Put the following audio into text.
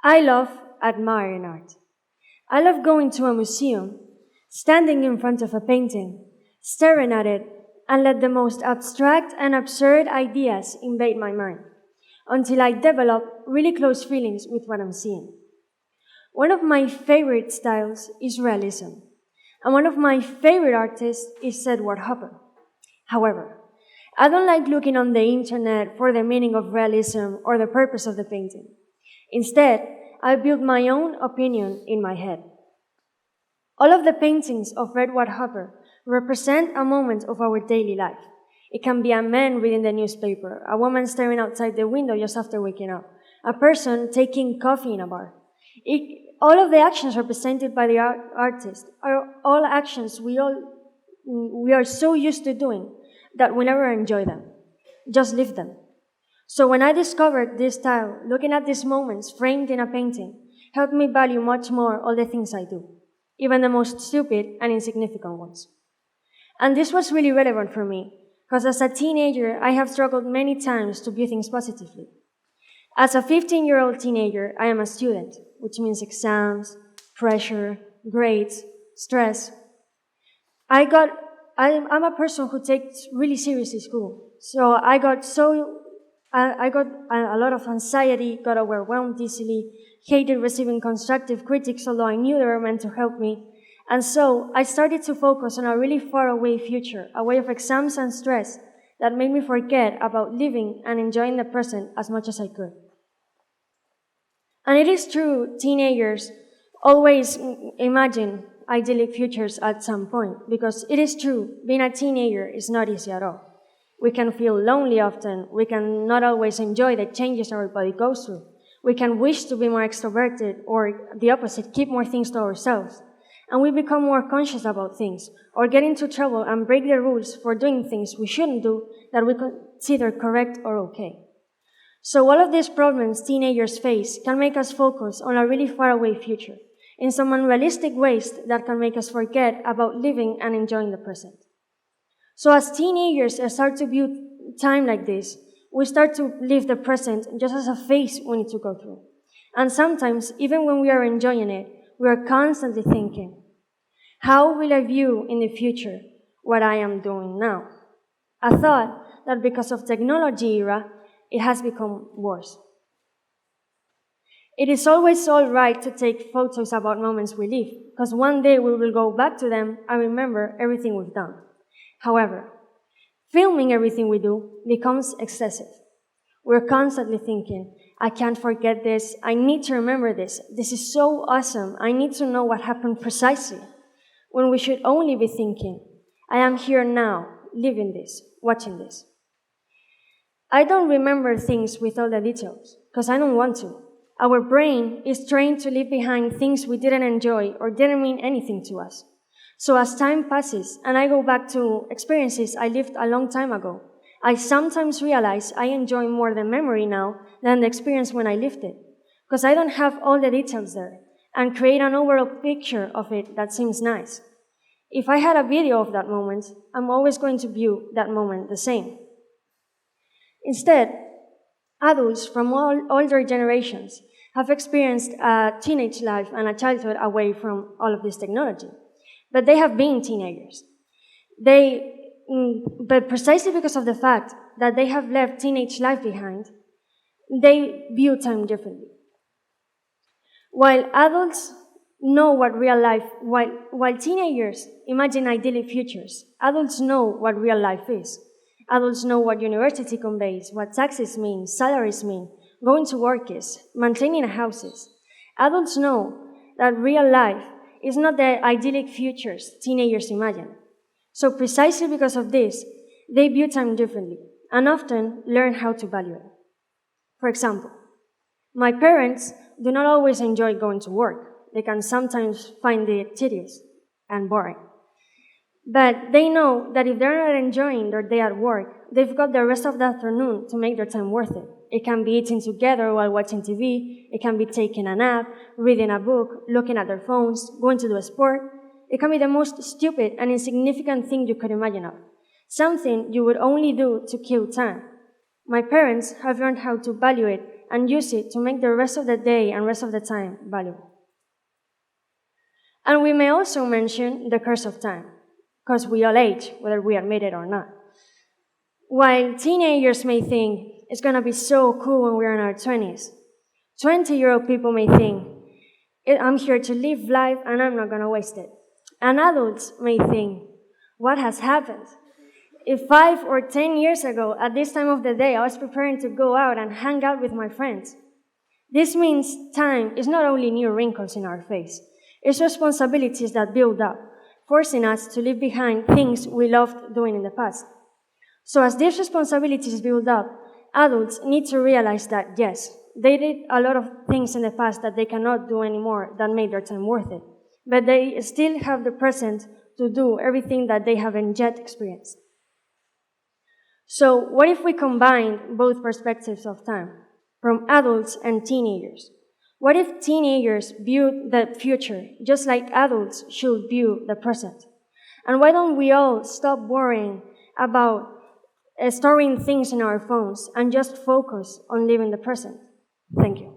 I love admiring art. I love going to a museum, standing in front of a painting, staring at it, and let the most abstract and absurd ideas invade my mind, until I develop really close feelings with what I'm seeing. One of my favorite styles is realism, and one of my favorite artists is Edward Hopper. However, I don't like looking on the internet for the meaning of realism or the purpose of the painting. Instead, I build my own opinion in my head. All of the paintings of Edward Hopper represent a moment of our daily life. It can be a man reading the newspaper, a woman staring outside the window just after waking up, a person taking coffee in a bar. All of the actions represented by the artist are all actions we are so used to doing that we never enjoy them. Just live them. So when I discovered this style, looking at these moments framed in a painting helped me value much more all the things I do, even the most stupid and insignificant ones. And this was really relevant for me, because as a teenager, I have struggled many times to view things positively. As a 15-year-old teenager, I am a student, which means exams, pressure, grades, stress. I'm a person who takes really seriously school, so I got a lot of anxiety, got overwhelmed easily, hated receiving constructive critics, although I knew they were meant to help me. And so I started to focus on a really far away future, a way of exams and stress that made me forget about living and enjoying the present as much as I could. And it is true, teenagers always imagine idyllic futures at some point, because it is true, being a teenager is not easy at all. We can feel lonely often. We can not always enjoy the changes our body goes through. We can wish to be more extroverted, or the opposite, keep more things to ourselves. And we become more conscious about things, or get into trouble and break the rules for doing things we shouldn't do that we consider correct or okay. So all of these problems teenagers face can make us focus on a really faraway future, in some unrealistic ways that can make us forget about living and enjoying the present. So as teenagers start to view time like this, we start to live the present just as a phase we need to go through. And sometimes, even when we are enjoying it, we are constantly thinking, how will I view in the future what I am doing now? A thought that because of technology era, it has become worse. It is always all right to take photos about moments we live, because one day we will go back to them and remember everything we've done. However, filming everything we do becomes excessive. We're constantly thinking, I can't forget this, I need to remember this, this is so awesome, I need to know what happened precisely, when we should only be thinking, I am here now, living this, watching this. I don't remember things with all the details, because I don't want to. Our brain is trained to leave behind things we didn't enjoy or didn't mean anything to us. So as time passes and I go back to experiences I lived a long time ago, I sometimes realize I enjoy more the memory now than the experience when I lived it, because I don't have all the details there, and create an overall picture of it that seems nice. If I had a video of that moment, I'm always going to view that moment the same. Instead, adults from all older generations have experienced a teenage life and a childhood away from all of this technology. But they have been teenagers. But precisely because of the fact that they have left teenage life behind, they view time differently. While adults know what real life, while teenagers imagine idyllic futures, adults know what real life is. Adults know what university conveys, what taxes mean, salaries mean, going to work is, maintaining a house is. Adults know that real life is not the idyllic futures teenagers imagine. So precisely because of this, they view time differently and often learn how to value it. For example, my parents do not always enjoy going to work. They can sometimes find it tedious and boring. But they know that if they're not enjoying their day at work, they've got the rest of the afternoon to make their time worth it. It can be eating together while watching TV. It can be taking a nap, reading a book, looking at their phones, going to do a sport. It can be the most stupid and insignificant thing you could imagine of. Something you would only do to kill time. My parents have learned how to value it and use it to make the rest of the day and rest of the time valuable. And we may also mention the curse of time, because we all age, whether we admit it or not. While teenagers may think it's going to be so cool when we're in our 20s, 20-year-old people may think, I'm here to live life and I'm not going to waste it. And adults may think, what has happened? If 5 or 10 years ago, at this time of the day, I was preparing to go out and hang out with my friends. This means time is not only new wrinkles in our face, it's responsibilities that build up, forcing us to leave behind things we loved doing in the past. So as these responsibilities build up, adults need to realize that, yes, they did a lot of things in the past that they cannot do anymore that made their time worth it, but they still have the present to do everything that they haven't yet experienced. So what if we combine both perspectives of time, from adults and teenagers? What if teenagers view the future just like adults should view the present? And why don't we all stop worrying about storing things in our phones and just focus on living the present? Thank you.